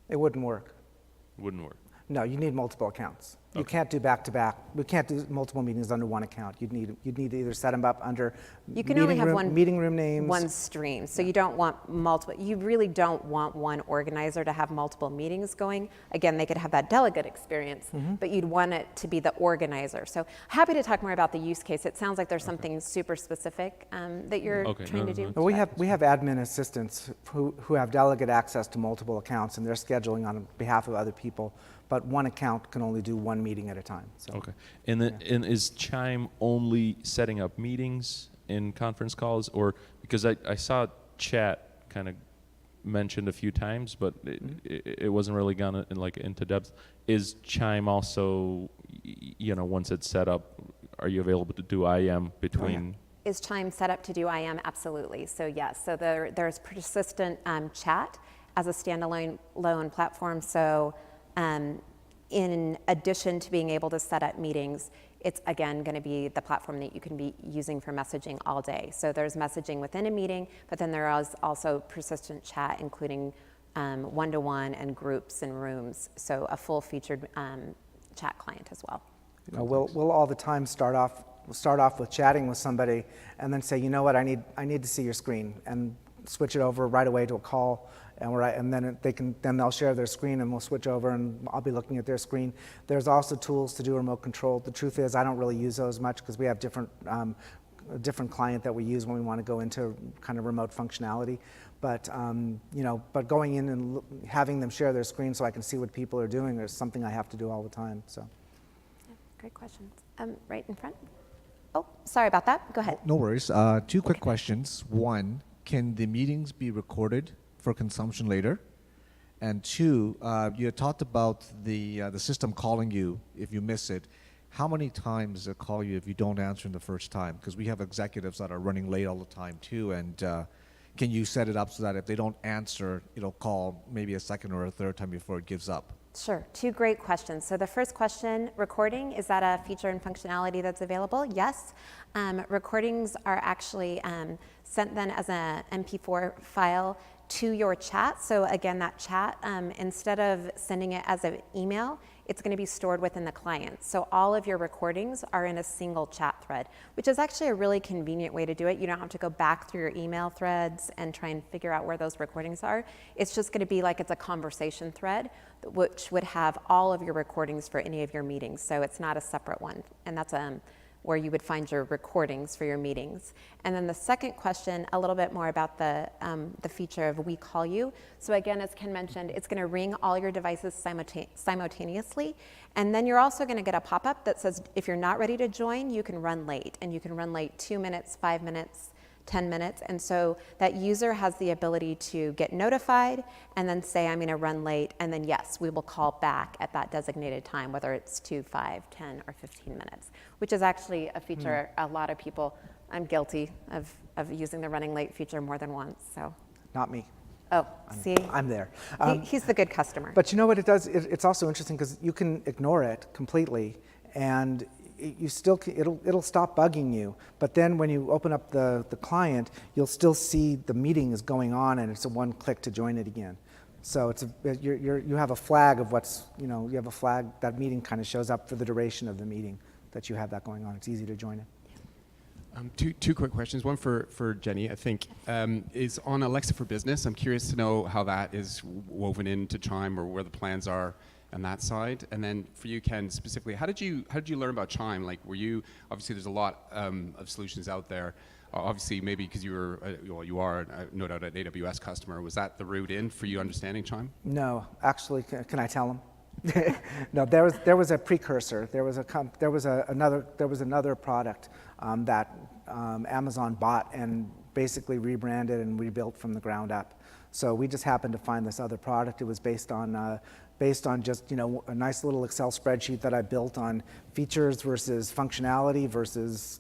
It wouldn't work. Wouldn't work. No, you need multiple accounts. You Okay. can't do back-to-back. We can't do multiple meetings under one account. You'd need to either set them up under You can only have meeting room names. one stream, so you don't want multiple. You really don't want one organizer to have multiple meetings going. Again, they could have that delegate experience, but you'd want it to be the organizer. So happy to talk more about the use case. It sounds like there's something super specific that you're Okay, trying no, to no, do. no. Well, we have admin assistants who have delegate access to multiple accounts, and they're scheduling on behalf of other people. But one account can only do one meeting at a time. So. Okay. And then and is Chime only setting up meetings in conference calls, or because I saw chat kind of mentioned a few times, but it wasn't really gone into depth. Is Chime also, once it's set up, are you available to do IM between? Is Chime set up to do IM? Absolutely. So yes, so there's persistent chat as a standalone platform. So in addition to being able to set up meetings, it's again going to be the platform that you can be using for messaging all day. So there's messaging within a meeting, but then there is also persistent chat, including one-to-one and groups and rooms. So a full-featured chat client as well. We'll all the time start off with chatting with somebody, and then say, you know what, I need to see your screen, and switch it over right away to a call. And then they'll share their screen, and we'll switch over, and I'll be looking at their screen. There's also tools to do remote control. The truth is, I don't really use those much because we have a different client that we use when we want to go into kind of remote functionality. But but going in and having them share their screen so I can see what people are doing is something I have to do all the time. So. Yeah, great questions. Right in front. Oh, sorry about that. Go ahead. No worries. Two quick questions. One, can the meetings be recorded for consumption later? And two, you had talked about the system calling you if you miss it. How many times does it call you if you don't answer in the first time? Because we have executives that are running late all the time too, and can you set it up so that if they don't answer, it'll call maybe a second or a third time before it gives up? Sure, two great questions. So the first question, recording, is that a feature and functionality that's available? Yes. Recordings are actually sent then as an MP4 file to your chat. So again, that chat, instead of sending it as an email, it's going to be stored within the client. So all of your recordings are in a single chat thread, which is actually a really convenient way to do it. You don't have to go back through your email threads and try and figure out where those recordings are. It's just going to be like it's a conversation thread, which would have all of your recordings for any of your meetings. So it's not a separate one. And that's where you would find your recordings for your meetings. And then the second question, a little bit more about the feature of We Call You. So again, as Ken mentioned, it's gonna ring all your devices simultaneously. And then you're also gonna get a pop-up that says, if you're not ready to join, you can run late. And you can run late 2 minutes, 5 minutes, 10 minutes. And so that user has the ability to get notified and then say, I'm going to run late. And then, yes, we will call back at that designated time, whether it's 2, 5, 10, or 15 minutes, which is actually a feature a lot of people, I'm guilty of using the running late feature more than once. So. Not me. Oh, see? I'm there. He's the good customer. But you know what it does? It's also interesting because you can ignore it completely, and you still it'll stop bugging you. But then when you open up the client, you'll still see the meeting is going on, and it's a one click to join it again. So you have a flag of you have a flag, that meeting kind of shows up for the duration of the meeting that you have that going on. It's easy to join it. Two quick questions. One for Jenny, I think, is on Alexa for Business. I'm curious to know how that is woven into Chime or where the plans are on that side. And then for you, Ken, specifically, how did you learn about Chime? Like, were you, obviously there's a lot of solutions out there. Obviously, maybe because you were, you are no doubt an AWS customer. Was that the route in for you understanding Chime? No, actually, can I tell them? No, there was a precursor. There was another product that Amazon bought and basically rebranded and rebuilt from the ground up. So we just happened to find this other product. It was based on just a nice little Excel spreadsheet that I built on features versus functionality versus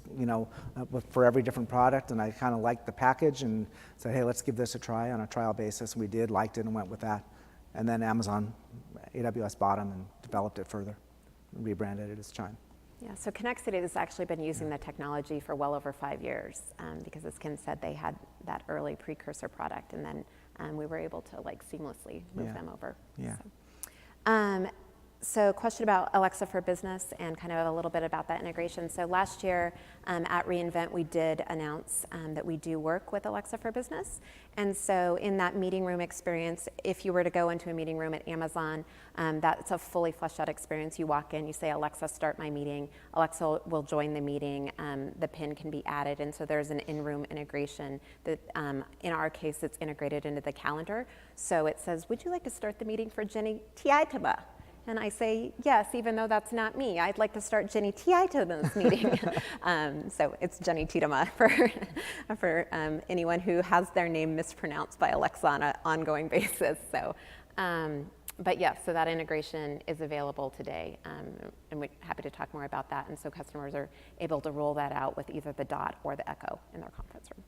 for every different product. And I kind of liked the package and said, hey, let's give this a try on a trial basis. We did, liked it, and went with that. And then AWS bought them and developed it further, and rebranded it as Chime. Yeah, so Connexity has actually been using the technology for well over 5 years because, as Ken said, they had that early precursor product, and then we were able to seamlessly move them over. Yeah. So question about Alexa for Business and kind of a little bit about that integration. So last year at reInvent, we did announce that we do work with Alexa for Business. And so in that meeting room experience, if you were to go into a meeting room at Amazon, that's a fully fleshed out experience. You walk in, you say, Alexa, start my meeting. Alexa will join the meeting. The PIN can be added. And so there's an in-room integration that, in our case, it's integrated into the calendar. So it says, would you like to start the meeting for Jenny Tiaitama? And I say, yes, even though that's not me. I'd like to start Jenny Tiaitama's meeting. So it's Jenny Tiitama for anyone who has their name mispronounced by Alexa on an ongoing basis. So, but yes, so that integration is available today. And we're happy to talk more about that. And so customers are able to roll that out with either the Dot or the Echo in their conference room.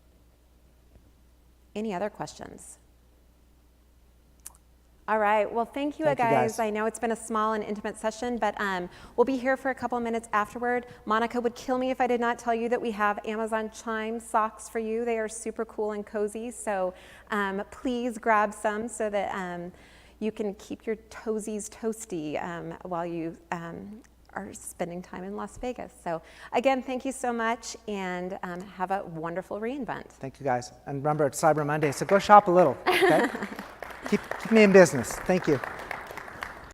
Any other questions? All right, well, thank you, guys. I know it's been a small and intimate session, but we'll be here for a couple of minutes afterward. Monica would kill me if I did not tell you that we have Amazon Chime socks for you. They are super cool and cozy, so please grab some so that you can keep your toesies toasty while you are spending time in Las Vegas. So again, thank you so much, and have a wonderful reInvent. Thank you, guys. And remember, it's Cyber Monday, so go shop a little, okay? Keep me in business. Thank you.